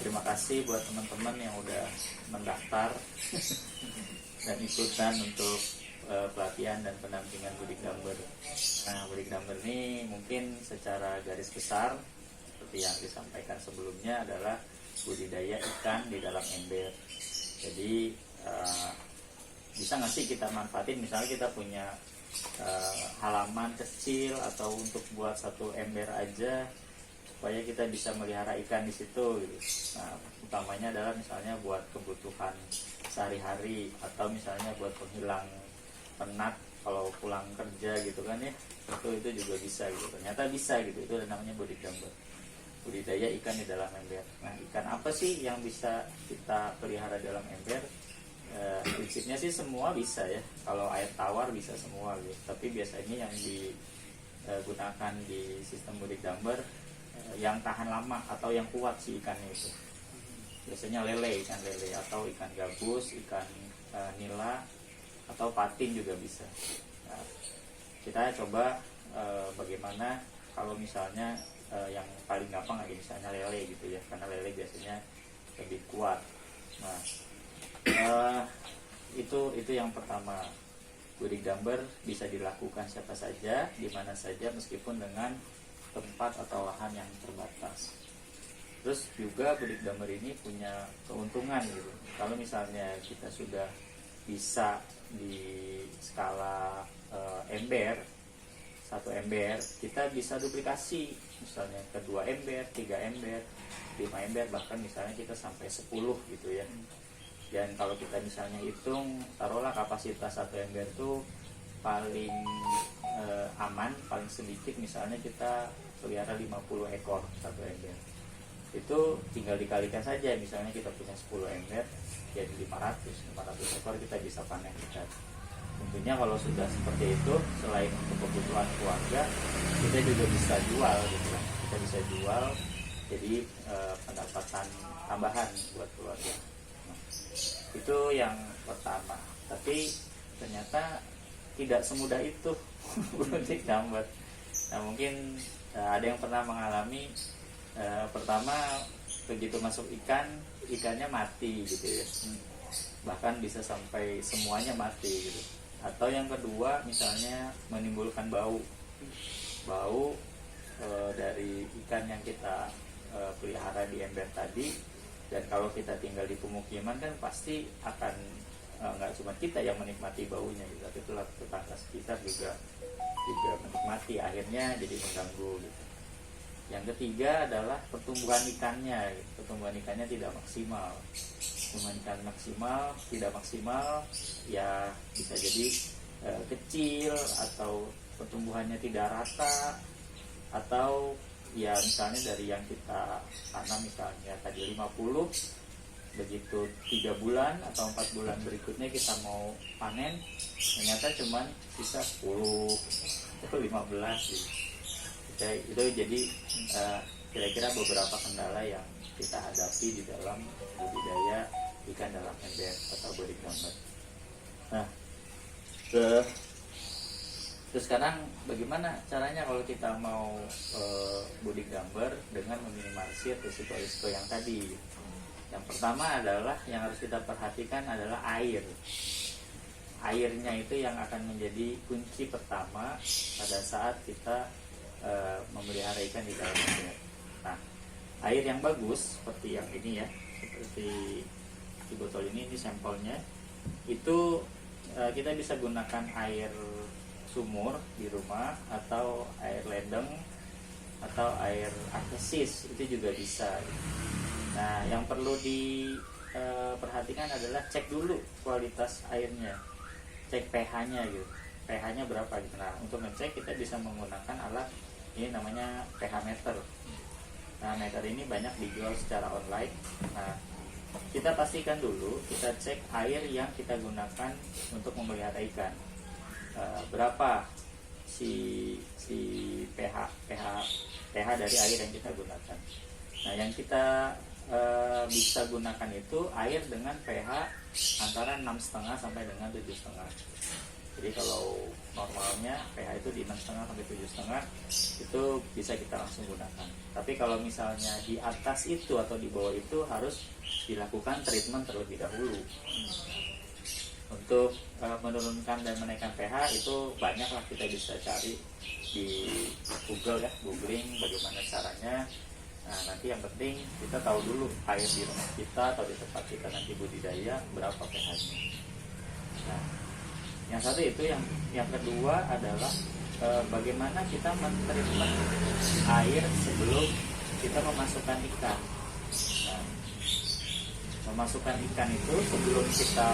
terima kasih buat teman-teman yang udah mendaftar dan ikutan untuk pelatihan dan pendampingan Budik Damber. Nah, Budik Damber ini mungkin secara garis besar seperti yang disampaikan sebelumnya adalah budidaya ikan di dalam ember. Jadi bisa nggak sih kita manfaatin, misalnya kita punya halaman kecil atau untuk buat satu ember aja supaya kita bisa melihara ikan di situ gitu. Nah, utamanya adalah misalnya buat kebutuhan sehari-hari atau misalnya buat penghilang penat kalau pulang kerja gitu kan ya, itu juga bisa gitu. Ternyata bisa gitu, itu namanya Budik Damber, budidaya ikan di dalam ember. Nah, ikan apa sih yang bisa kita pelihara dalam ember? Prinsipnya sih semua bisa ya. Kalau air tawar bisa semua gitu. Tapi biasanya yang digunakan di sistem Budik Damber yang tahan lama atau yang kuat si ikannya itu. Biasanya ikan lele atau ikan gabus, ikan nila atau patin juga bisa. Nah, kita coba bagaimana kalau misalnya yang paling gampang lagi misalnya lele gitu ya, karena lele biasanya lebih kuat. Nah, itu yang pertama. Budik Damber bisa dilakukan siapa saja, di mana saja, meskipun dengan tempat atau lahan yang terbatas. Terus juga Budik Damber ini punya keuntungan gitu. Kalau misalnya kita sudah bisa di skala ember, satu ember, kita bisa duplikasi, misalnya kedua ember, 3 ember, 5 ember, bahkan misalnya kita sampai 10 gitu ya. Dan kalau kita misalnya hitung, taruhlah kapasitas satu ember itu paling aman, paling sedikit misalnya kita pelihara 50 ekor satu ember. Itu tinggal dikalikan saja, misalnya kita punya 10 ember, jadi 500 ekor kita bisa panen ikan. Tentunya kalau sudah seperti itu, selain untuk kebutuhan keluarga, kita juga bisa jual gitu kan. Kita bisa jual, jadi pendapatan tambahan buat keluarga. Nah, itu yang pertama. Tapi ternyata tidak semudah itu Budik Damber. Nah, mungkin ada yang pernah mengalami pertama begitu masuk ikannya mati gitu ya, bahkan bisa sampai semuanya mati gitu. Atau yang kedua misalnya menimbulkan bau dari ikan yang kita pelihara di ember tadi. Dan kalau kita tinggal di pemukiman kan pasti akan nggak cuma kita yang menikmati baunya gitu, tapi tetangga sekitar juga menikmati, akhirnya jadi mengganggu gitu. Yang ketiga adalah pertumbuhan ikannya. Pertumbuhan ikannya tidak maksimal. Pertumbuhan ikan tidak maksimal, ya bisa jadi kecil, atau pertumbuhannya tidak rata, atau ya misalnya dari yang kita tanam misalnya tadi 50, begitu 3 bulan atau 4 bulan berikutnya kita mau panen, ternyata cuman sisa 10 atau 15 gitu. Itu jadi kira-kira beberapa kendala yang kita hadapi di dalam budidaya ikan dalam ember atau Budik Damber. Nah, terus sekarang bagaimana caranya kalau kita mau Budik Damber dengan meminimalisir risiko-risiko yang tadi? Yang pertama adalah yang harus kita perhatikan adalah air. Airnya itu yang akan menjadi kunci pertama pada saat kita memelihara ikan di dalam ember. Nah, air yang bagus seperti yang ini ya, seperti di botol ini sampelnya, itu kita bisa gunakan air sumur di rumah atau air ledeng atau air aquesis, itu juga bisa. Nah, yang perlu diperhatikan adalah cek dulu kualitas airnya, cek pH-nya gitu, pH-nya berapa gitu. Nah, untuk ngecek kita bisa menggunakan alat ini namanya pH meter. Nah, meter ini banyak dijual secara online. Nah, kita pastikan dulu, kita cek air yang kita gunakan untuk memelihara ikan. Berapa si pH dari air yang kita gunakan. Nah, yang kita bisa gunakan itu air dengan pH antara 6,5 sampai dengan 7,5. Jadi kalau normalnya pH itu di 6,5 sampai 7,5 itu bisa kita langsung gunakan. Tapi kalau misalnya di atas itu atau di bawah itu harus dilakukan treatment terlebih dahulu. Untuk menurunkan dan menaikkan pH itu banyaklah, kita bisa cari di Google ya, googling bagaimana caranya. Nah, nanti yang penting kita tahu dulu air di rumah kita atau di tempat kita nanti budidaya berapa pH-nya. Nah, yang satu itu, yang kedua adalah bagaimana kita men-treatment air sebelum kita memasukkan ikan. Nah, memasukkan ikan itu sebelum kita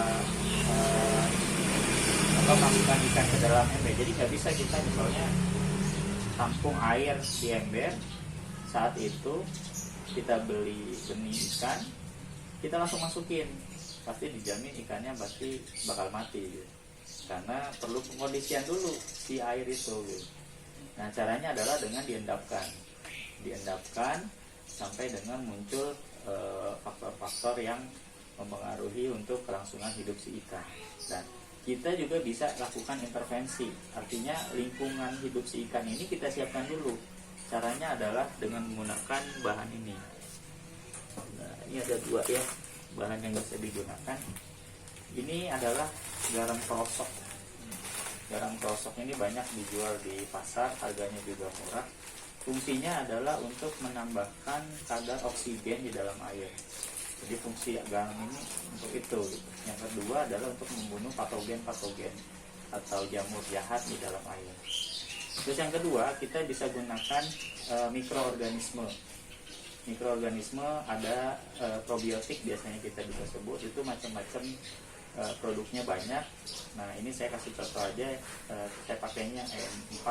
masukkan ikan ke dalam ember. Jadi nggak bisa kita misalnya tampung air di ember, saat itu kita beli benih ikan, kita langsung masukin, pasti dijamin ikannya pasti bakal mati gitu. Karena perlu pengondisian dulu si air itu gitu. Nah, caranya adalah dengan diendapkan sampai dengan muncul faktor-faktor yang mempengaruhi untuk kelangsungan hidup si ikan. Dan kita juga bisa lakukan intervensi, artinya lingkungan hidup si ikan ini kita siapkan dulu. Caranya adalah dengan menggunakan bahan ini. Nah, ini ada dua ya bahan yang bisa digunakan. Ini adalah garam krosok. Garam krosok ini banyak dijual di pasar, harganya juga murah. Fungsinya adalah untuk menambahkan kadar oksigen di dalam air. Jadi fungsi garam ini untuk itu. Yang kedua adalah untuk membunuh patogen-patogen atau jamur jahat di dalam air. Terus yang kedua, kita bisa gunakan mikroorganisme. Mikroorganisme ada probiotik biasanya kita bisa sebut, itu macam-macam produknya banyak. Nah, ini saya kasih contoh aja, saya pakainya EM4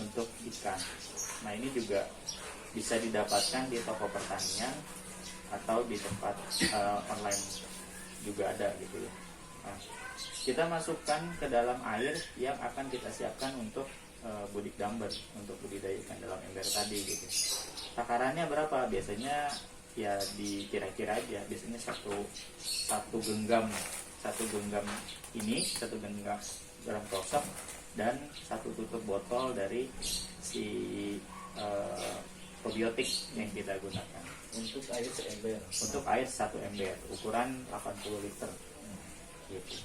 untuk ikan. Nah, ini juga bisa didapatkan di toko pertanian atau di tempat online juga ada gitu ya. Nah, kita masukkan ke dalam air yang akan kita siapkan untuk budik damber, untuk budidaya ikan dalam ember tadi gitu. Takarannya berapa? Biasanya ya dikira-kira aja, biasanya satu genggam ini, satu genggam garam krosok dan satu tutup botol dari si probiotik yang kita gunakan. Untuk air seember. Untuk air 1 ember, ukuran 80 liter. Gitu.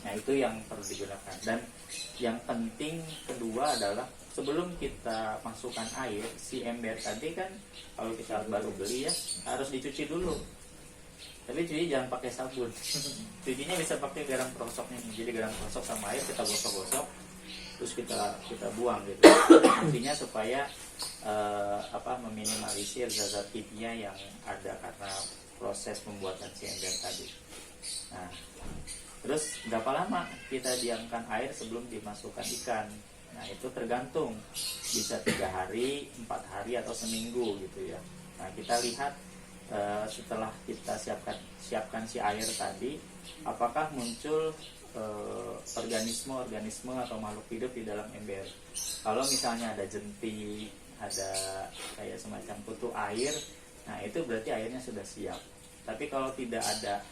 Nah, itu yang perlu digunakan. Dan yang penting kedua adalah sebelum kita masukkan air, si ember tadi kan kalau kita baru beli ya harus dicuci dulu. Tapi cuci jangan pakai sabun. Cucinya bisa pakai garam krosoknya. Jadi garam krosok sama air kita gosok-gosok, terus kita buang gitu. Intinya supaya meminimalisir zat-zat kimia yang ada karena proses pembuatan si ember tadi. Nah, terus berapa lama kita diamkan air sebelum dimasukkan ikan? Nah, itu tergantung, bisa 3 hari, 4 hari atau seminggu gitu ya. Nah, kita lihat setelah kita siapkan si air tadi, apakah muncul organisme atau makhluk hidup di dalam ember. Kalau misalnya ada jentik, ada kayak semacam kutu air, nah itu berarti airnya sudah siap. Tapi kalau tidak ada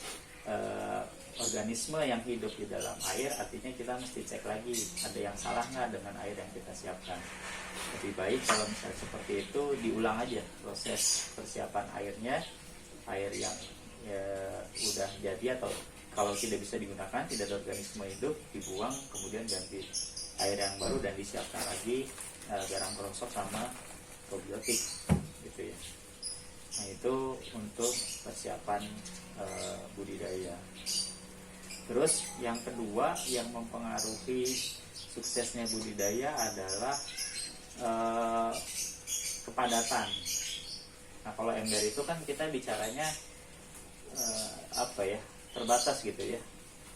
organisme yang hidup di dalam air, artinya kita mesti cek lagi ada yang salah nggak dengan air yang kita siapkan. Lebih baik kalau misalnya seperti itu diulang aja proses persiapan airnya, air yang udah jadi atau kalau tidak bisa digunakan, tidak ada organisme hidup, dibuang, kemudian ganti air yang baru dan disiapkan lagi garam krosok sama probiotik gitu ya. Nah, itu untuk persiapan budidaya. Terus yang kedua yang mempengaruhi suksesnya budidaya adalah kepadatan. Nah, kalau ember itu kan kita bicaranya terbatas gitu ya.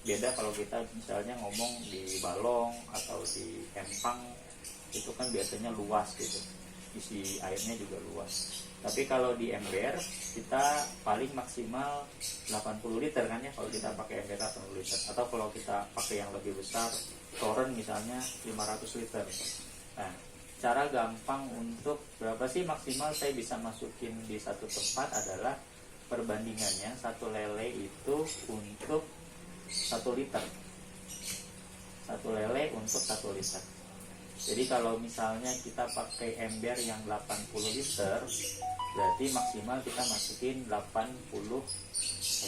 Beda kalau kita misalnya ngomong di balong atau di empang, itu kan biasanya luas gitu, isi airnya juga luas. Tapi kalau di ember kita paling maksimal 80 liter kan ya, kalau kita pakai ember 80 liter. Atau kalau kita pakai yang lebih besar, toren misalnya 500 liter. Nah, cara gampang untuk berapa sih maksimal saya bisa masukin di satu tempat adalah perbandingannya 1 lele itu untuk 1 liter. 1 1 lele untuk 1 liter. Jadi kalau misalnya kita pakai ember yang 80 liter, berarti maksimal kita masukin 80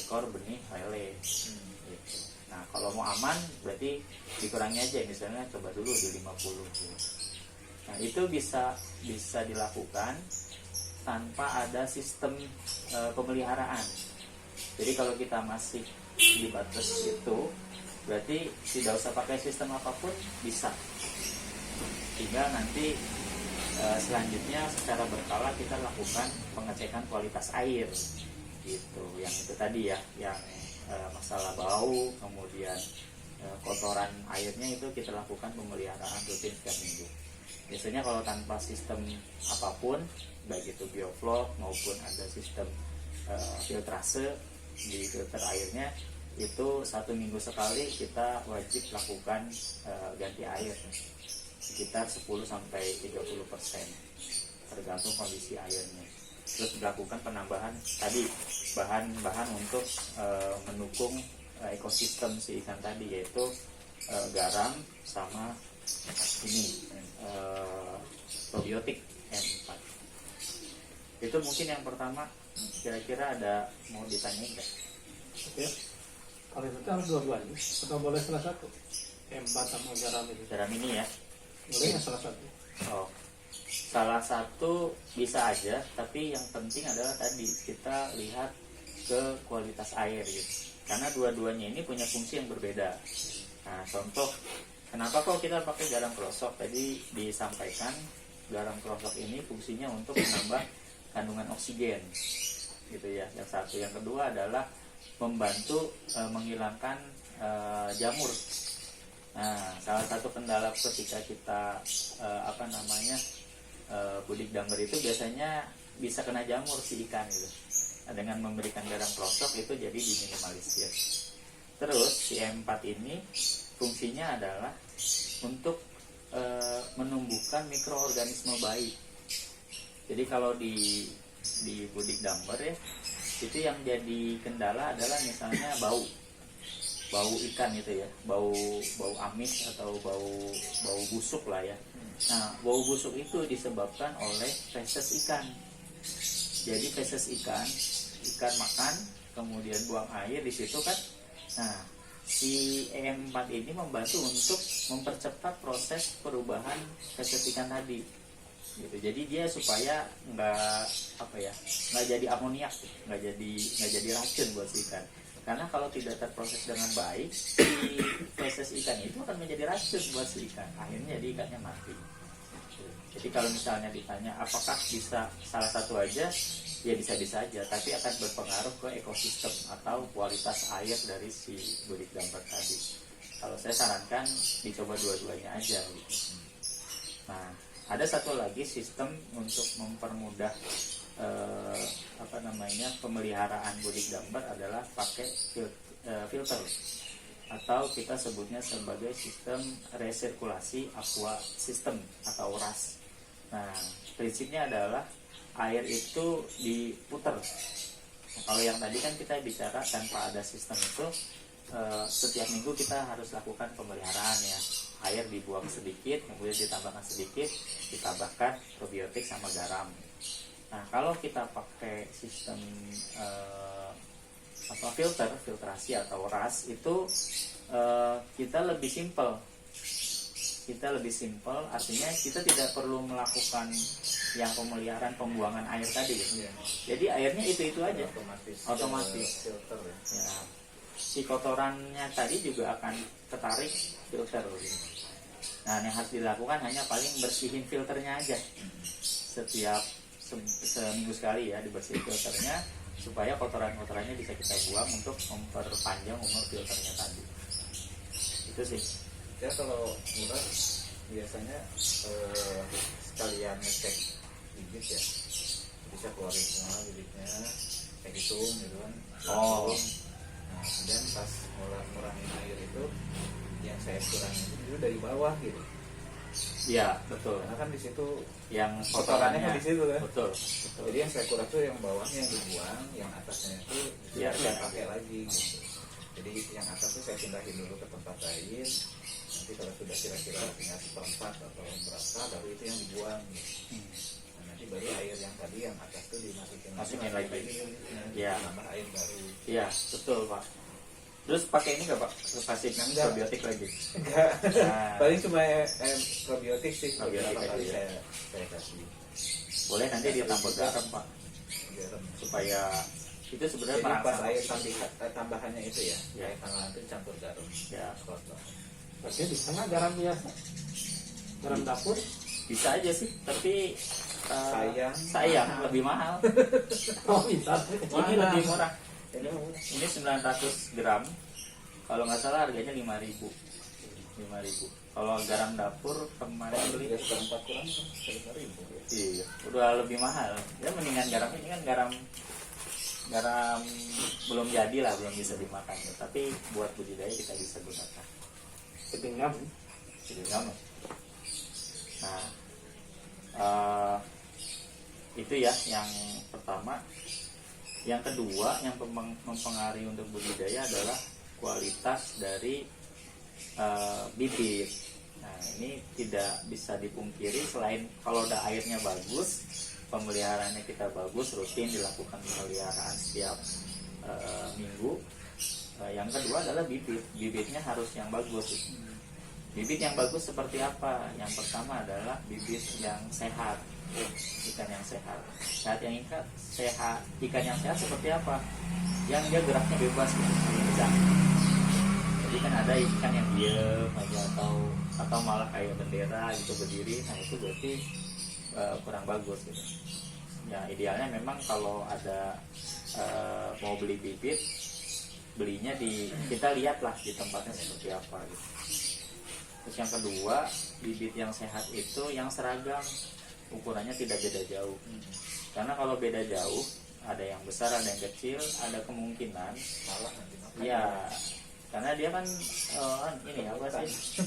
ekor benih lele. Gitu. Nah kalau mau aman berarti dikurangi aja, misalnya coba dulu di 50 gitu. Nah itu bisa dilakukan tanpa ada sistem pemeliharaan. Jadi kalau kita masih di batas itu, berarti tidak usah pakai sistem apapun bisa. Tinggal nanti selanjutnya secara berkala kita lakukan pengecekan kualitas air gitu. Yang itu tadi ya, yang masalah bau, kemudian kotoran airnya itu kita lakukan pemeliharaan rutin setiap minggu. Biasanya kalau tanpa sistem apapun, baik itu bioflok maupun ada sistem filtrase di filter airnya, itu 1 minggu sekali kita wajib lakukan ganti air sekitar 10-30% tergantung kondisi airnya. Terus dilakukan penambahan tadi bahan-bahan untuk mendukung ekosistem si ikan tadi, yaitu garam sama ini probiotik M4. Itu mungkin yang pertama. Kira-kira ada mau ditanyain nggak? Oke. Kalau itu harus dua-duanya atau boleh salah satu? M4 sama garam itu. Garam ini ya. Boleh salah satu. Oh, salah satu bisa aja, tapi yang penting adalah tadi kita lihat ke kualitas air gitu. Karena dua-duanya ini punya fungsi yang berbeda. Nah, contoh kenapa kok kita pakai garam krosok? Tadi disampaikan garam krosok ini fungsinya untuk menambah kandungan oksigen, gitu ya. Yang satu, yang kedua adalah membantu menghilangkan jamur. Nah, salah satu kendala ketika kita budik damber itu biasanya bisa kena jamur si ikan gitu. Nah, dengan memberikan garam krosok itu jadi diminimalisir. Terus si M4 ini fungsinya adalah untuk menumbuhkan mikroorganisme baik. Jadi kalau di budik damber ya, itu yang jadi kendala adalah misalnya bau ikan itu ya, bau amis atau bau busuk lah ya. Nah, bau busuk itu disebabkan oleh feses ikan. Jadi feses ikan makan kemudian buang air di situ kan. Nah, si EM4 ini membantu untuk mempercepat proses perubahan feses ikan tadi. Gitu. Jadi dia supaya nggak jadi amoniak, nggak jadi racun buat si ikan. Karena kalau tidak terproses dengan baik, si feses ikan itu akan menjadi racun buat si ikan. Akhirnya jadi ikannya mati. Jadi kalau misalnya ditanya apakah bisa salah satu aja, ya bisa-bisa aja, tapi akan berpengaruh ke ekosistem atau kualitas air dari si budik damber tadi. Kalau saya sarankan dicoba dua-duanya aja gitu. Nah, ada satu lagi sistem untuk mempermudah pemeliharaan budik damber adalah pakai filter atau kita sebutnya sebagai sistem resirkulasi aqua system atau RAS. Nah, prinsipnya adalah air itu diputar. Nah, kalau yang tadi kan kita bicara tanpa ada sistem itu, setiap minggu kita harus lakukan pemeliharaan ya. Air dibuang sedikit, kemudian ditambahkan sedikit, ditambahkan probiotik sama garam. Nah, kalau kita pakai sistem filtrasi atau RAS itu kita lebih simpel. Artinya kita tidak perlu melakukan yang pemeliharaan pembuangan air tadi gitu. Jadi airnya itu aja otomatis filter ya. Ya, si kotorannya tadi juga akan ketarik filter gitu. Nah, yang harus dilakukan hanya paling bersihin filternya aja setiap seminggu sekali ya, dibersihin filternya supaya kotoran-kotorannya bisa kita buang untuk memperpanjang umur filternya tadi. Itu sih. Ya kalau murah biasanya sekalian ngecek bibit ya, bisa keluarin semua bibitnya, kayak hitung gitu kan. Nah, kemudian pas ngurangin air itu yang saya kurangin itu dari bawah gitu. Iya, betul. Karena kan di situ yang kotorannya kan di situ kan. Betul. Jadi yang saya kurang tuh yang bawahnya yang dibuang, yang atasnya itu biar saya pakai lagi gitu. Jadi yang atas tuh saya pindahin dulu ke tempat lain. nanti kalau sudah kira-kira tinggal seperempat atau berapa baru itu yang dibuang. Nah, nanti baru air yang tadi yang atas itu Masukin lagi. Ya. Tambah air baru. Iya, betul Pak. Terus pakai ini nggak Pak? Kasih Enggak. probiotik lagi? Enggak. Nah, Paling cuma probiotik sih. Probiotik Beberapa kali aja. saya kasih. boleh nanti ditambah garam Pak, Garam. supaya itu sebenarnya Jadi pas merangsang. air tambahannya itu ya, Ya. air tambahan itu campur garam. Ya, Kotor. Berarti bisa nggak garam biasa? Garam dapur? bisa aja sih, tapi Sayang. lebih mahal. Oh bisa. Ini lebih murah. Ini 900 gram. Kalau nggak salah harganya 5.000. 5.000. Kalau garam dapur kemarin beli, Tiga seperempat kurang kan 5.000. iya, udah lebih mahal. Ya mendingan garam ini kan garam belum jadi lah, belum bisa dimakan. Tapi buat budidaya kita bisa gunakan. Ketinggalan. Jadi nggak. Nah, itu ya yang pertama. Yang kedua yang mempengaruhi untuk budidaya adalah kualitas dari bibit. Nah, ini tidak bisa dipungkiri, selain kalau udah airnya bagus, pemeliharaannya kita bagus, rutin dilakukan pemeliharaan setiap minggu. Yang kedua adalah bibitnya harus yang bagus. Bibit yang bagus seperti apa? Yang pertama adalah bibit yang sehat, ikan yang sehat. Ikan yang sehat seperti apa? Yang dia geraknya bebas gitu, kencang. Jadi kan ada ikan yang diem aja atau malah kayak bendera gitu berdiri. Nah itu berarti kurang bagus gitu. Ya idealnya memang kalau ada mau beli bibit, belinya kita lihatlah di tempatnya seperti apa gitu. Terus yang kedua, bibit yang sehat itu yang seragam, ukurannya tidak beda jauh. Karena kalau beda jauh, ada yang besar, ada yang kecil, ada kemungkinan Salah nanti makan. ya, karena dia kan ini apa sih,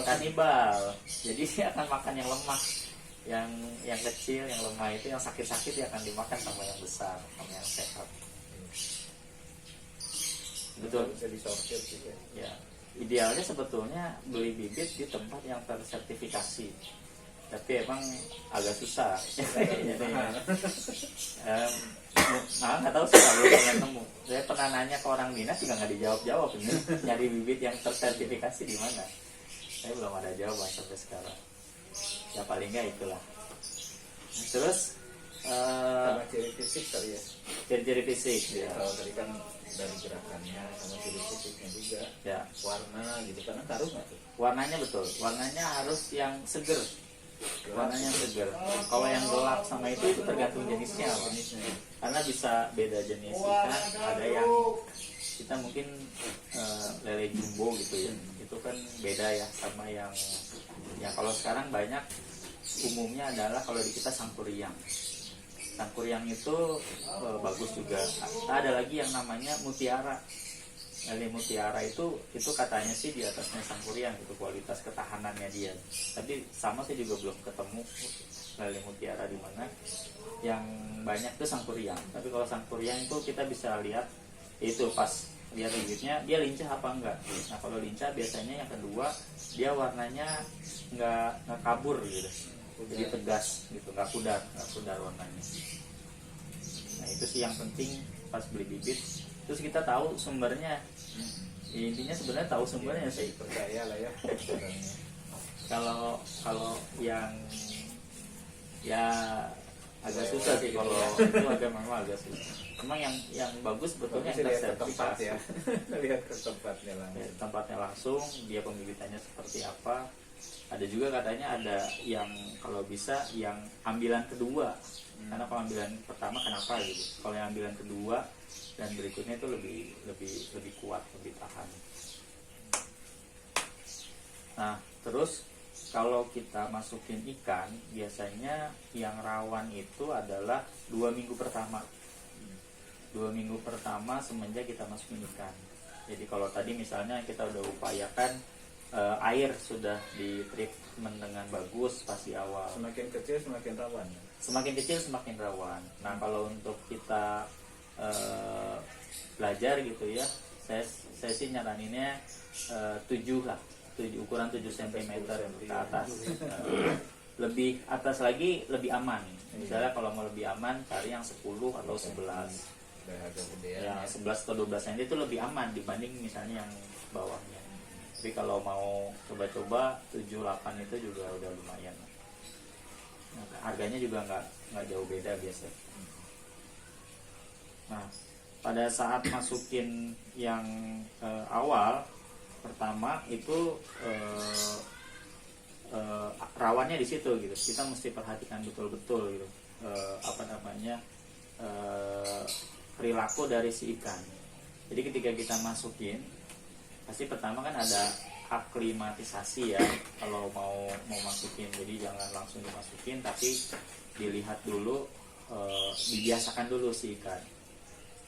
kanibal. Jadi dia akan makan yang lemah, yang kecil, yang lemah itu, yang sakit-sakit dia akan dimakan sama yang besar, sama yang sehat. Betul. Bisa disortir juga. Ya, idealnya sebetulnya beli bibit di tempat yang tersertifikasi, tapi emang agak susah. Jadi, nah nggak tahu sih kalau belum nemu. Saya pernah nanya ke orang dinas juga nggak dijawab ini nyari bibit yang tersertifikasi di mana. Saya belum ada jawaban sampai sekarang. Ya paling nggak itulah. Terus Sama ciri fisik kali ya. ciri-ciri fisik Ya, ya. kalau tadi kan dari gerakannya sama ciri fisiknya juga. Ya, Warna gitu, karena taruh nggak tuh? warnanya betul. Warnanya harus yang seger. Warnanya seger. Kalau yang gelap sama itu tergantung jenisnya, Pak. Jenisnya. Karena bisa beda jenis ikan. Ada yang kita mungkin lele jumbo gitu ya. Itu kan beda ya sama yang kalau sekarang banyak umumnya adalah kalau di kita sangkuriang. Sangkuriang itu bagus juga. Ada lagi yang namanya mutiara. Lele mutiara itu katanya sih di atasnya sangkuriang, itu kualitas ketahanannya dia. Tapi sama saya juga belum ketemu lele mutiara di mana. Yang banyak itu sangkuriang. Tapi kalau sangkuriang itu kita bisa lihat itu pas lihat bibitnya dia lincah apa enggak. Nah kalau lincah biasanya yang kedua dia warnanya nggak kabur gitu. Jadi tegas gitu, nggak pudar warnanya. Nah itu sih yang penting pas beli bibit. Terus kita tahu sumbernya. Intinya sebenarnya tahu sumbernya sih. Percaya lah ya. Kalau yang ya agak susah sih kalau itu memang agak susah. Memang yang bagus sebetulnya Bisa yang lihat ke tempat tersertifikasi. ya. Lihat ke tempatnya langsung. Ya, tempatnya langsung, dia pembibitannya seperti apa. Ada juga katanya ada yang kalau bisa yang ambilan kedua. Karena kalau ambilan pertama kenapa gitu. Kalau yang ambilan kedua dan berikutnya itu lebih kuat, lebih tahan. Nah, terus kalau kita masukin ikan, biasanya yang rawan itu adalah 2 minggu pertama. 2 minggu pertama semenjak kita masukin ikan. Jadi kalau tadi misalnya kita udah upayakan air sudah di treatment dengan bagus pas di awal. Semakin kecil semakin rawan. Semakin kecil semakin rawan. Nah kalau untuk kita belajar gitu ya, saya sih nyaraninnya 7 lah. ukuran 7 cm ke atas. Lebih atas lagi lebih aman. Misalnya kalau mau lebih aman cari yang 10 atau 11. Udah agak gedean Ya, 11 atau 12 cm itu lebih aman dibanding misalnya yang bawahnya. Tapi kalau mau coba-coba 7 8 itu juga udah lumayan. Nah, harganya juga nggak jauh beda biasanya. Nah, pada saat masukin yang awal pertama itu rawannya di situ gitu. Kita mesti perhatikan betul-betul gitu. Apa namanya perilaku dari si ikan. Jadi ketika kita masukin, pasti pertama kan ada aklimatisasi ya. Kalau mau masukin, jadi jangan langsung dimasukin, tapi dilihat dulu, dibiasakan dulu si ikan.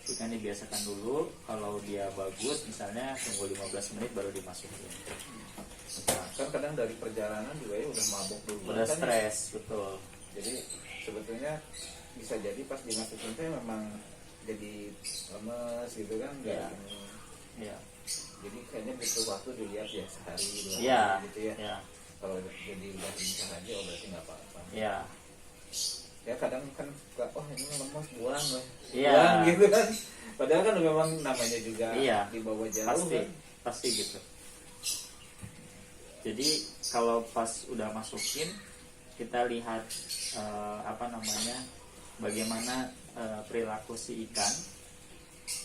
Ikan dibiasakan dulu, kalau dia bagus misalnya tunggu 15 menit baru dimasukin. Nah, kan kadang dari perjalanan juga ya udah mabok dulu. Udah kan stres, betul. Jadi sebetulnya bisa jadi pas dimasukin teh memang jadi lemes gitu kan. Iya. Ya. Jadi kayaknya butuh waktu dilihat ya sehari 2 Iya. hari gitu ya. Ya. Kalau jadi udah lincah aja berarti nggak apa-apa. Ya. Ya kadang kan suka, oh ini lemes buang loh. Iya. Buang gitu kan. Padahal kan memang namanya juga Iya. dibawa jauh Pasti, kan. pasti gitu. Jadi kalau pas udah masukin, kita lihat apa namanya, bagaimana perilaku si ikan.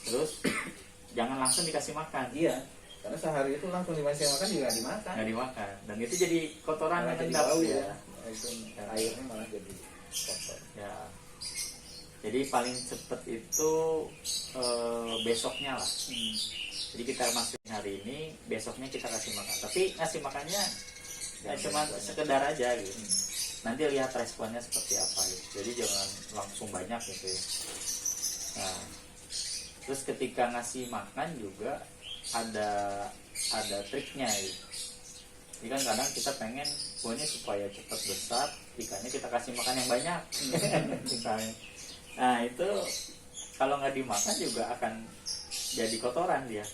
Terus jangan langsung dikasih makan. Iya. Karena sehari itu langsung dikasih makan juga nggak dimakan. Nggak dimakan. Dan itu jadi kotoran Malah yang jadi endap bau ya. ya. Itu airnya malah jadi kotor. Ya. Jadi paling cepet itu besoknya lah. Jadi kita masukin hari ini, besoknya kita kasih makan. Tapi ngasih makannya cuma sekedar aja gitu. Nanti lihat responnya seperti apa gitu. Jadi jangan langsung banyak gitu ya. Nah, terus ketika ngasih makan juga ada triknya gitu. Jadi kan kadang kita pengen pokoknya supaya cepat besar, ikannya kita kasih makan yang banyak. Misalnya. Nah itu kalau nggak dimakan juga akan jadi kotoran dia.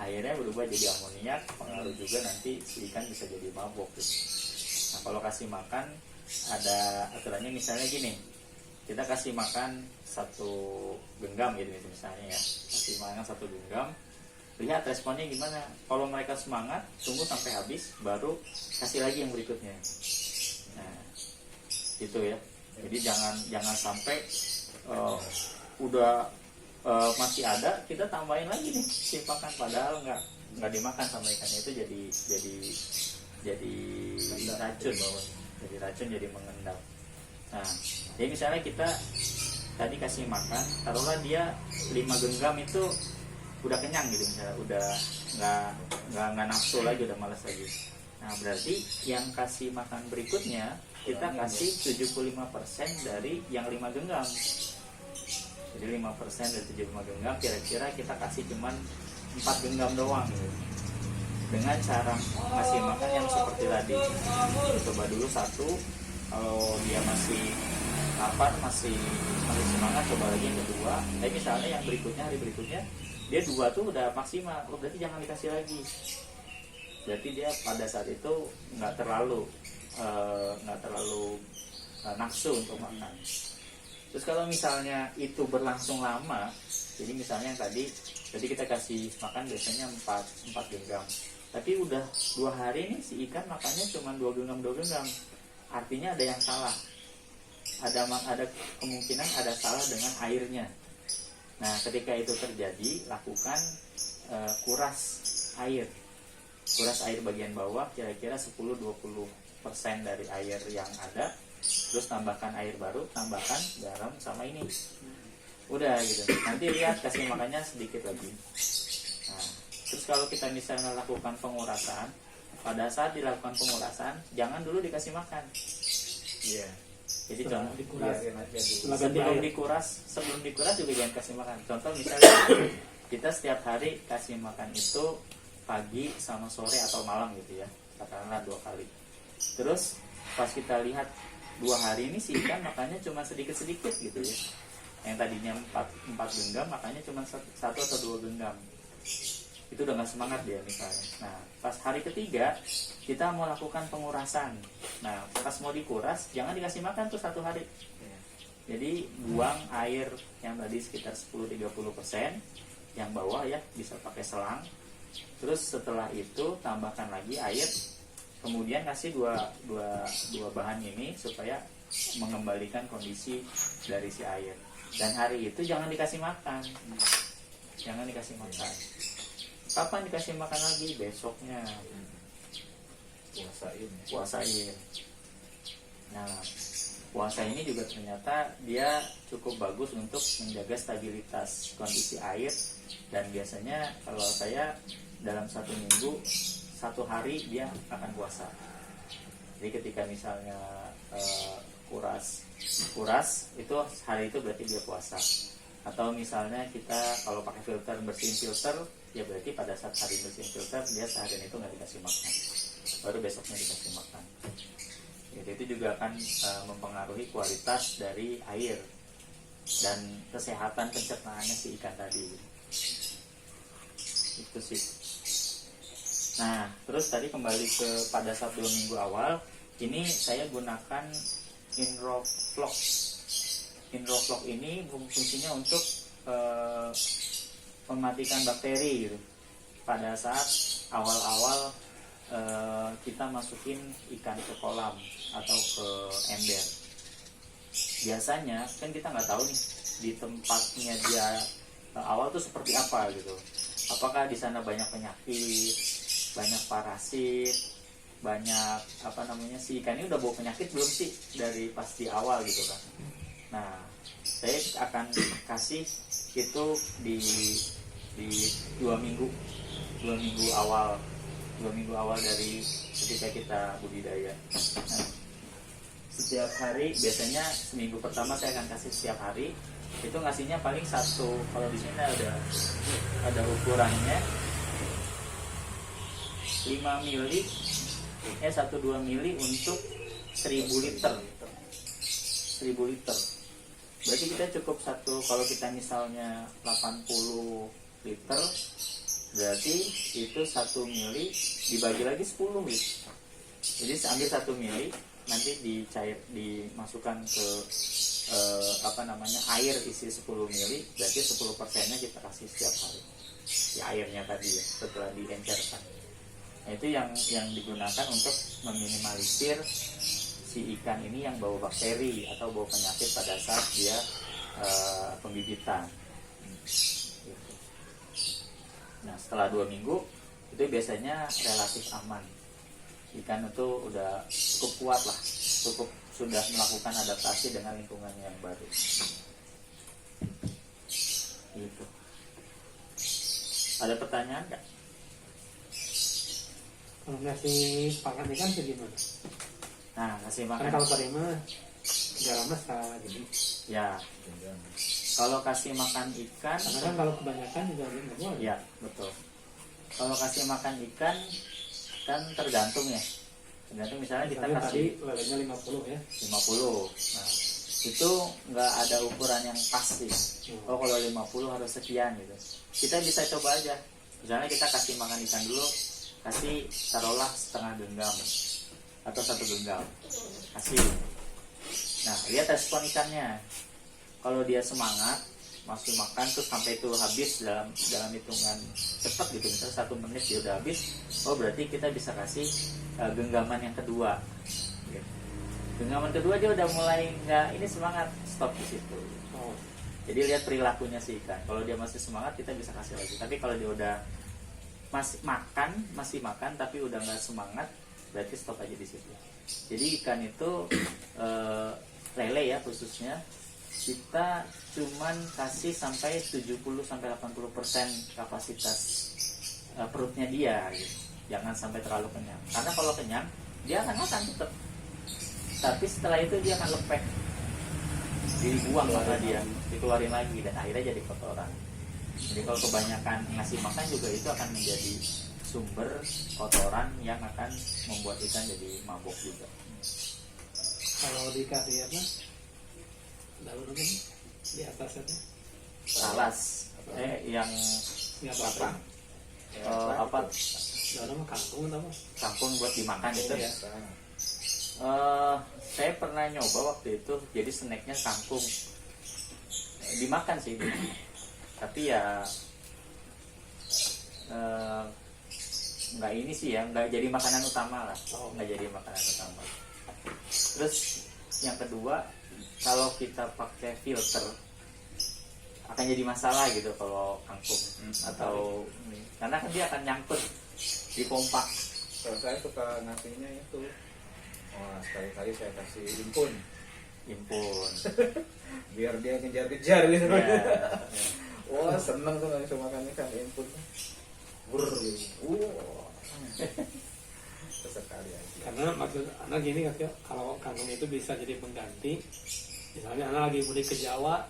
Akhirnya berubah jadi amoniak, pengaruh juga nanti si ikan bisa jadi mabok gitu. Nah kalau kasih makan ada aturannya, misalnya gini, kita kasih makan 1 genggam gitu misalnya ya, kasih makan 1 genggam, lihat responnya gimana. Kalau mereka semangat, tunggu sampai habis, baru kasih lagi yang berikutnya. Nah itu ya. Jadi jangan sampai udah masih ada kita tambahin lagi nih si pakan, padahal nggak dimakan sama ikannya, itu jadi racun, jadi racun, jadi mengendap. Nah jadi misalnya kita tadi kasih makan, taruhlah dia 5 genggam itu udah kenyang gitu, misalnya udah nggak nafsu lagi, udah malas lagi. Nah berarti yang kasih makan berikutnya kita kasih 75% dari yang 5 genggam. Jadi 5% dari 75 genggam, kira-kira kita kasih cuman 4 genggam doang gitu. Dengan cara kasih makan yang seperti tadi. Coba dulu 1, kalau dia masih lapar, masih semangat, coba lagi yang kedua. Tapi misalnya yang berikutnya, hari berikutnya dia 2 tuh udah maksimal, berarti jangan dikasih lagi. Berarti dia pada saat itu nggak terlalu nafsu untuk makan. Terus kalau misalnya itu berlangsung lama, jadi misalnya tadi kita kasih makan biasanya 4 genggam, tapi udah 2 hari nih si ikan makannya cuma 2 genggam, artinya ada yang salah. Ada kemungkinan ada salah dengan airnya. Nah ketika itu terjadi, lakukan kuras air bagian bawah, kira-kira 10-20% dari air yang ada. Terus tambahkan air baru, tambahkan garam sama ini, udah gitu. Nanti lihat kasih makannya sedikit lagi. Nah, terus kalau kita misalnya lakukan pengurasan, pada saat dilakukan pengurasan jangan dulu dikasih makan. Iya. Jadi contoh dikuras. sebelum dikuras juga jangan kasih makan. Contoh misalnya kita setiap hari kasih makan itu pagi sama sore atau malam gitu ya, katakanlah 2 kali. Terus pas kita lihat 2 hari ini si ikan makannya cuma sedikit-sedikit gitu ya. Yang tadinya 4 genggam makannya cuma 1 atau 2 genggam. itu udah nggak semangat dia misalnya. Nah pas hari ketiga kita mau lakukan pengurasan. Nah pas mau dikuras jangan dikasih makan tuh 1 hari. Iya. Jadi buang air yang tadi sekitar 10-30%, yang bawah ya bisa pakai selang. Terus setelah itu tambahkan lagi air, kemudian kasih dua bahan ini supaya mengembalikan kondisi dari si air. Dan hari itu jangan dikasih makan, jangan dikasih makan. Kapan dikasih makan lagi? Besoknya puasain. Nah puasa ini juga ternyata dia cukup bagus untuk menjaga stabilitas kondisi air. Dan biasanya kalau saya dalam 1 minggu 1 hari dia akan puasa. Jadi ketika misalnya kuras itu hari itu berarti dia puasa. Atau misalnya kita kalau pakai filter, bersihin filter, ya berarti pada saat hari bersihin filter dia seharian itu nggak dikasih makan, baru besoknya dikasih makan. Jadi itu juga akan mempengaruhi kualitas dari air dan kesehatan pencernaannya si ikan tadi. Itu sih. Nah terus tadi kembali ke pada saat 2 minggu awal ini saya gunakan Inrofloc. Inrofloc ini fungsinya untuk mematikan bakteri gitu. Pada saat awal-awal kita masukin ikan ke kolam atau ke ember. Biasanya kan kita nggak tahu nih di tempatnya dia awal tuh seperti apa gitu. Apakah di sana banyak penyakit, banyak parasit, banyak si ikan ini udah bawa penyakit belum sih dari pasti awal gitu kan. Nah saya akan kasih itu di 2 minggu awal dari ketika kita budidaya. Nah, setiap hari biasanya seminggu pertama saya akan kasih setiap hari. Itu ngasihnya paling 1, kalau di sini ada ukurannya 5 mili 1-2 mili untuk 1000 liter. Berarti kita cukup kalau kita misalnya 80 liter, berarti itu 1 mili dibagi lagi 10 gitu. Jadi ambil 1 mili, nanti dimasukkan ke air isi 10 mili, berarti 10%-nya kita kasih setiap hari. Si airnya tadi ya, setelah diencerkan. Nah, itu yang digunakan untuk meminimalisir si ikan ini yang bawa bakteri atau bawa penyakit pada saat dia pembibitan. Gitu. Nah setelah 2 minggu itu biasanya relatif aman. Ikan itu udah cukup kuat lah, sudah melakukan adaptasi dengan lingkungan yang baru. Gitu. Ada pertanyaan nggak? Kalau ngasih pakan ikan sih gimana? Nah kasih Kan makan. kalau tadi mah garamnya salah gini. Ya. Kalau kasih makan ikan. Karena kan kalau kebanyakan juga nggak boleh. Ya betul. Kalau kasih makan ikan kan tergantung ya. Tergantung misalnya kita Misalnya kasih tadi lelenya 50 ya. 50. Nah, itu nggak ada ukuran yang pasti. Oh kalau 50 harus sekian gitu. Kita bisa coba aja. Misalnya kita kasih makan ikan dulu, kasih taruhlah setengah genggam atau 1 genggam. Kasih. Nah, lihat respon ikannya. Kalau dia semangat, masih makan terus sampai itu habis dalam hitungan cepat gitu, misalnya 1 menit dia udah habis, oh berarti kita bisa kasih genggaman yang kedua. Gitu. Genggaman kedua dia udah mulai nggak ini semangat, stop di situ. Oh. Jadi lihat perilakunya si ikan. Kalau dia masih semangat kita bisa kasih lagi. Tapi kalau dia udah masih makan tapi udah nggak semangat, berarti stop aja di situ. Jadi ikan itu lele ya khususnya kita cuman kasih sampai 70-80% kapasitas perutnya dia gitu. Jangan sampai terlalu kenyang. Karena kalau kenyang dia akan makan tetap. Tapi setelah itu dia akan lepek. Dibuang karena dia dikeluarin lagi dan akhirnya jadi kotoran. Jadi kalau kebanyakan ngasih makan juga itu akan menjadi sumber kotoran yang akan membuat ikan jadi mabuk juga. Kalau dikasih apa? Daun apa nih? Di atas itu? Talas yang Nggak apa-apa. apa dalam kangkung atau apa? kangkung buat dimakan gitu. Iya. Saya pernah nyoba waktu itu, jadi snacknya kangkung dimakan sih, tapi ya nggak ini sih ya, nggak jadi makanan utama lah, nggak jadi makanan utama. Terus yang kedua, kalau kita pakai filter akan jadi masalah gitu kalau kangkung atau karena kan dia akan nyangkut di pompa. Kalau saya suka ngasihnya itu, wah sekali-kali saya kasih impun biar dia ngejar-ngejar gitu. Wah seneng tuh nggak bisa makan ikan impun. Sesekali aja. Karena maksud anak gini kan, kalau kangkung itu bisa jadi pengganti. Misalnya anak lagi mudik ke Jawa,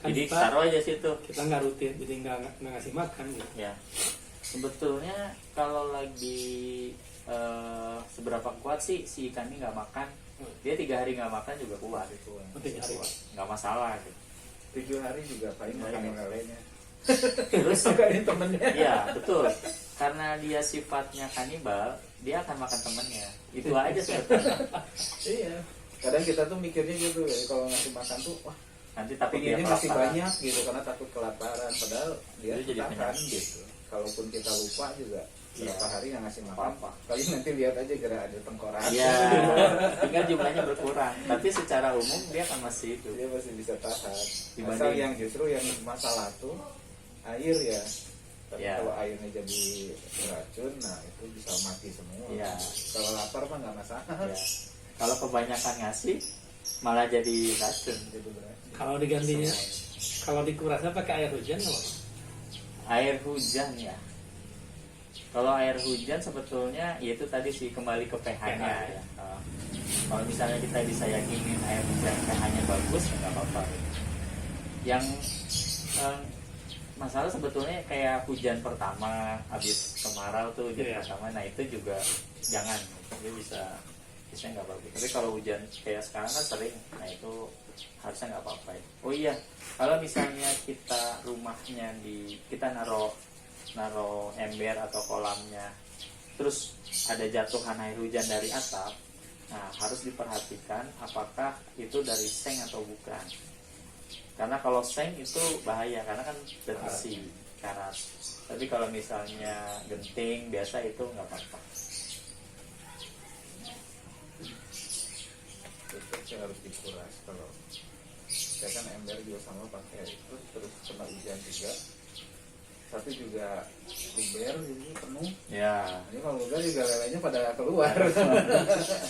kan Jadi kita taruh aja situ. kita nggak rutin, jadi nggak ngasih makan gitu. Ya, sebetulnya kalau lagi seberapa kuat sih si ikan ini nggak makan, dia 3 hari nggak makan juga kuat. Penting hari. Nggak masalah gitu. 7 hari juga paling makan lelenya. Terus Makanin temennya. ya betul, karena dia sifatnya kanibal, dia akan makan temennya. Itu aja sebetulnya. Iya. Kadang kita tuh mikirnya gitu ya, kalau ngasih makan tuh wah Nanti takut dia pinginnya masih kelaparan. banyak gitu karena takut kelaparan, padahal dia Itu jadi tahan penyakit. gitu. Kalaupun kita lupa juga berapa Iya. hari nggak ngasih makan, Apa-apa. kali nanti lihat aja gara ada tengkorak. Iya, tinggal jumlahnya berkurang. Tapi secara umum dia akan masih itu. Dia masih bisa tahan. Dibanding- Asal yang justru yang masalah tuh air ya. Tapi Ya. kalau airnya jadi beracun, nah itu bisa mati semua. Ya. Kalau lapar mah nggak masalah. Ya. Kalau kebanyakan ngasih malah jadi racun. Jadi beracun. Kalau digantinya, kalau dikurasnya pakai air hujan nggak apa? Air hujan ya. Kalau air hujan sebetulnya ya itu tadi sih kembali ke pH-nya ya. Kalau misalnya kita bisa yakinin air hujan pH-nya bagus ya nggak apa-apa. Yang masalah sebetulnya kayak hujan pertama habis kemarau tuh hujan Iya. pertama, nah itu juga jangan, itu bisa nggak bagus. Tapi kalau hujan kayak sekarang kan sering, nah itu harusnya nggak apa-apa ya. Oh iya, kalau misalnya kita rumahnya kita naro ember atau kolamnya, terus ada jatuhan air hujan dari atap, nah harus diperhatikan apakah itu dari seng atau bukan. Karena kalau seng itu bahaya karena kan besi karat. Tapi kalau misalnya genting biasa itu nggak apa-apa. Itu harus dikuras. Kalau saya kan ember juga sama pakai itu, terus kena hujan juga. Satu juga luber jadi penuh. Ya, Ini kalau enggak juga lelenya pada keluar.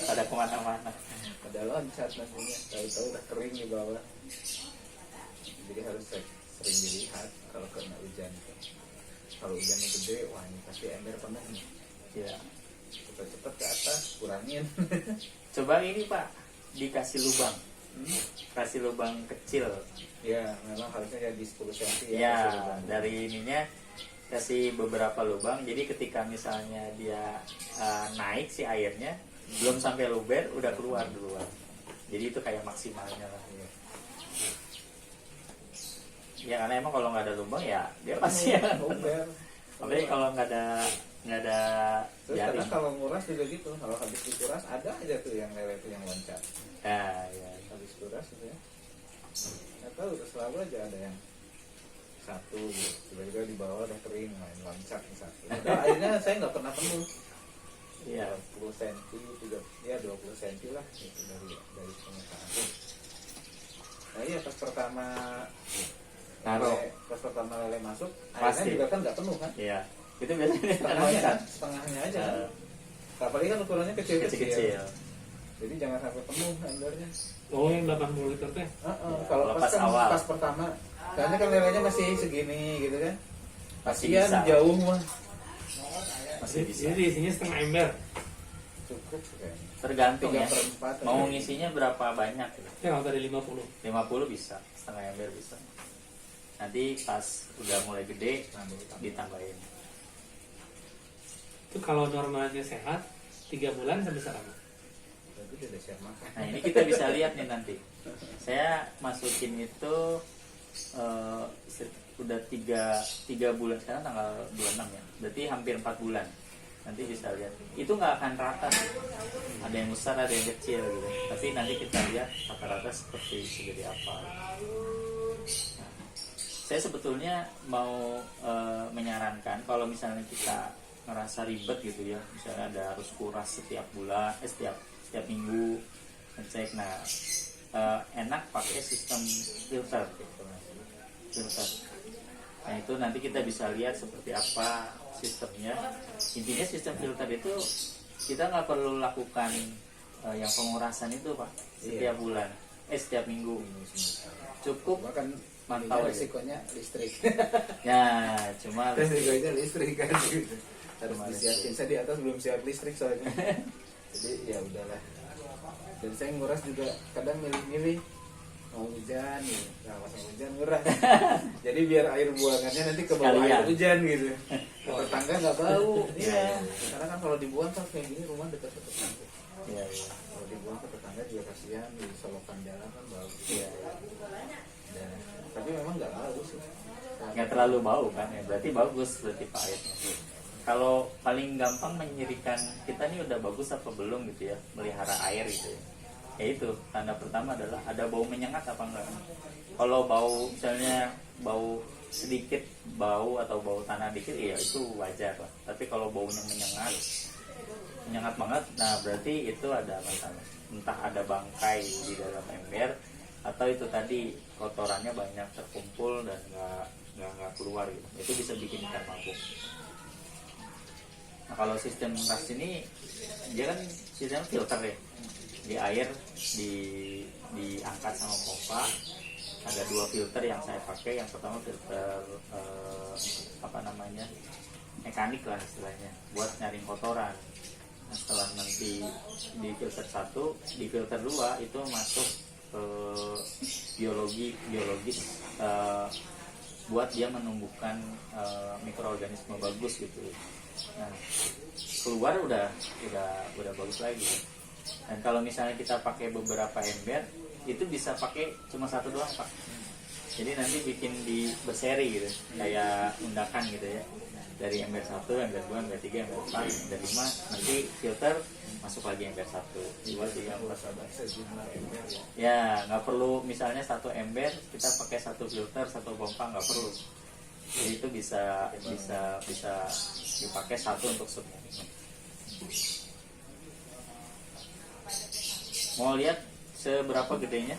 ada kemana-mana. Pada loncat nantinya. Tahu-tahu udah kering di bawah. Jadi harus sering dilihat kalau kena hujan. Kalau hujannya gede, wah ini pasti ember penuh nih. Ya, Cepet-cepet ke atas, kurangin. coba ini Pak, dikasih lubang, kasih lubang kecil. Ya, memang harusnya ya di 10 cm Ya, kasih lubang. dari ininya kasih beberapa lubang. Jadi ketika misalnya dia naik si airnya, belum sampai luber udah keluar duluan. Jadi itu kayak maksimalnya lah. Iya. Ya karena emang kalau nggak ada lubang ya dia pasti akan penuh. Luber. Apalagi kalau nggak ada Terus jaring. kadang kalau nguras juga gitu, kalau habis dikuras ada aja tuh yang lele tuh yang loncat. Ya. Habis kuras gitu ya. Nggak tahu terus selalu aja ada yang satu gitu. Tiba-tiba di bawah udah kering main loncat nih satu. Padahal akhirnya saya nggak pernah penuh. Iya. 20 cm, 20 cm lah gitu dari pengusahaan. Nah iya pas pertama Naruh. pas pertama lele masuk, Pasti. airnya juga kan nggak penuh kan? Iya. Itu biasanya dia akan Setengahnya, loncat. setengahnya aja kan? Eh, Apalagi kan ukurannya kecil-kecil. Kecil-kecil. Jadi jangan sampai penuh embernya. Oh, yang 80 liter teh. Kalau kalau pas pas kan awal. pas pertama, soalnya kan lelenya masih segini gitu kan. Masih Kasihan bisa. jauh mah. Masih bisa. Jadi isinya setengah ember. Cukup kayaknya. Tergantung ya. 3/4 Mau aja. ngisinya berapa banyak gitu. Ya kalau tadi 50. 50 bisa, setengah ember bisa. Nanti pas udah mulai gede Nah, baru tambah. ditambahin. Itu kalau normalnya sehat 3 bulan sampai berapa? Berarti dia udah siap makan. Nah ini kita bisa lihat nih nanti. Saya masukin itu udah tiga bulan, sekarang tanggal 26 ya, berarti hampir 4 bulan. Nanti bisa lihat itu nggak akan rata sih. Ada yang besar, ada yang kecil gitu, tapi nanti kita lihat rata-rata seperti segede apa. Nah, saya sebetulnya mau menyarankan kalau misalnya kita ngerasa ribet gitu ya, misalnya ada harus kuras setiap bulan, setiap minggu ngecek. Nah, enak pakai sistem filter. Nah itu nanti kita bisa lihat seperti apa sistemnya. Intinya sistem filter itu kita nggak perlu lakukan yang pengurasan itu Pak setiap bulan, setiap minggu. Cukup Bahkan mantau aja. resikonya listrik. Ya cuma Resikonya listrik kan gitu. Harus Cuma disiapin. Saya di atas belum siap listrik soalnya. Jadi ya udahlah. Dan saya nguras juga kadang milih-milih mau hujan nih, nah pas mau hujan nguras. Jadi biar air buangannya nanti ke bawah Sekalian. air hujan gitu. Ke Oh, tetangga nggak bau. Iya. Karena kan kalau dibuang kan kayak gini rumah dekat ke tetangga. ya, Kalau dibuang ke tetangga juga kasihan di solokan jalan kan bau. ya. Dan, tapi memang nggak bau sih. Nggak terlalu bau kan ya, berarti bagus berarti Pak airnya. Kalau paling gampang menyirikan kita nih udah bagus apa belum gitu ya, melihara air gitu ya. Ya itu tanda pertama adalah ada bau menyengat apa enggak. Kalau bau misalnya bau sedikit bau atau bau tanah dikit ya itu wajar lah. Tapi kalau baunya menyengat banget, nah berarti itu ada masalah. Entah ada bangkai di dalam ember atau itu tadi kotorannya banyak terkumpul dan nggak keluar gitu. Itu bisa bikin ikan mabuk. Nah kalau sistem ras ini dia kan sistem filter ya, di air diangkat sama pompa. Ada 2 filter yang saya pakai. Yang pertama filter mekanik lah istilahnya, buat nyaring kotoran. Nah, setelah nanti di filter 1, di filter 2 itu masuk ke biologis buat dia menumbuhkan mikroorganisme bagus gitu. Nah, keluar udah bagus lagi. Dan kalau misalnya kita pakai beberapa ember, itu bisa pakai cuma 1 doang Pak. Jadi nanti bikin berseri gitu, kayak undakan gitu ya. Dari ember 1, ember 2, ember 3, ember 4, ember 5, nanti filter masuk lagi ember 1, 2, 3, 4. Ya, nggak perlu misalnya 1 ember kita pakai 1 filter, 1 pompa, nggak perlu. Jadi itu bisa dipakai 1 untuk semua. Mau lihat seberapa gedenya?